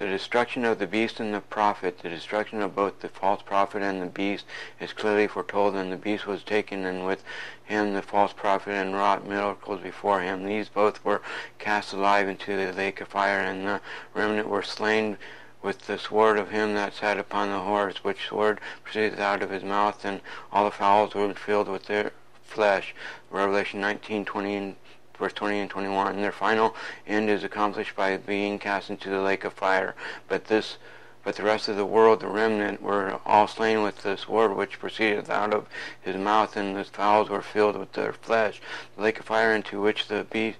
The destruction of the beast and the prophet, the destruction of both the false prophet and the beast, is clearly foretold, and the beast was taken, and with him the false prophet, and wrought miracles before him. These both were cast alive into the lake of fire, and the remnant were slain with the sword of him that sat upon the horse, which sword proceeded out of his mouth, and all the fowls were filled with their flesh. Revelation 19:20 verse 20 and 21. Their final end is accomplished by being cast into the lake of fire. But the rest of the world, the remnant, were all slain with the sword which proceeded out of his mouth, and the fowls were filled with their flesh. The lake of fire into which the beast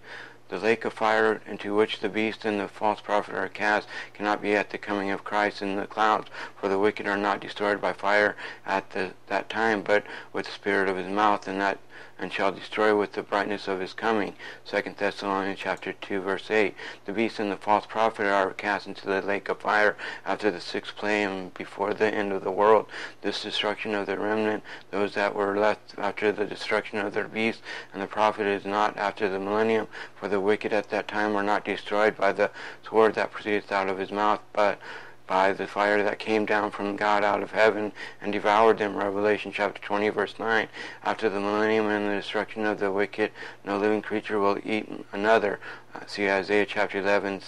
and the false prophet are cast cannot be at the coming of Christ in the clouds, for the wicked are not destroyed by fire at that time, but with the spirit of his mouth, and shall destroy with the brightness of his coming. 2 Thessalonians chapter 2 verse 8. The beast and the false prophet are cast into the lake of fire after the sixth plague and before the end of the world. This destruction of the remnant, those that were left after the destruction of the beast and the prophet, is not after the millennium, for the wicked at that time were not destroyed by the sword that proceedeth out of his mouth, but by the fire that came down from God out of heaven and devoured them. Revelation chapter 20 verse 9. After the millennium and the destruction of the wicked, no living creature will eat another. See Isaiah chapter 11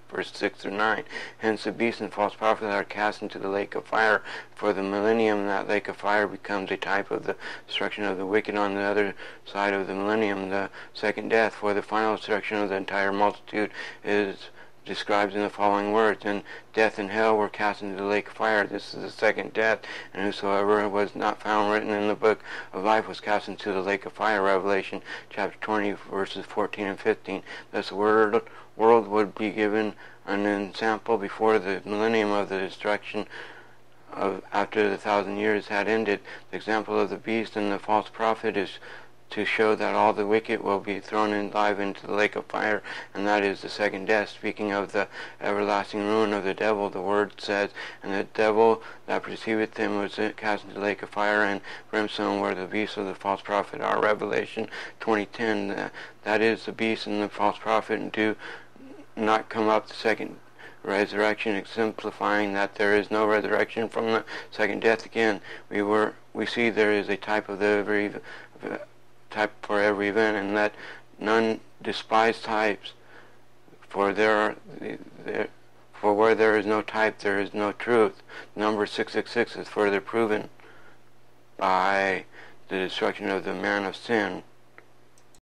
verse 6 through 9. Hence the beast and false prophet are cast into the lake of fire. For the millennium, that lake of fire becomes a type of the destruction of the wicked on the other side of the millennium, the second death. For the final destruction of the entire multitude is described in the following words: and death and hell were cast into the lake of fire. This is the second death, and whosoever was not found written in the book of life was cast into the lake of fire. Revelation chapter 20 verses 14 and 15. Thus the world would be given an example before the millennium of the destruction of after the 1,000 years had ended. The example of the beast and the false prophet is to show that all the wicked will be thrown alive into the lake of fire, and that is the second death. Speaking of the everlasting ruin of the devil, the word says, and the devil that preceded him was cast into the lake of fire and brimstone, where the beast of the false prophet are. Revelation 20:10. That is, the beast and the false prophet do not come up the second resurrection, exemplifying that there is no resurrection from the second death again. We see there is a type of for every event, and that none despise types, for where there is no type there is no truth. Number 666 is further proven by the destruction of the man of sin.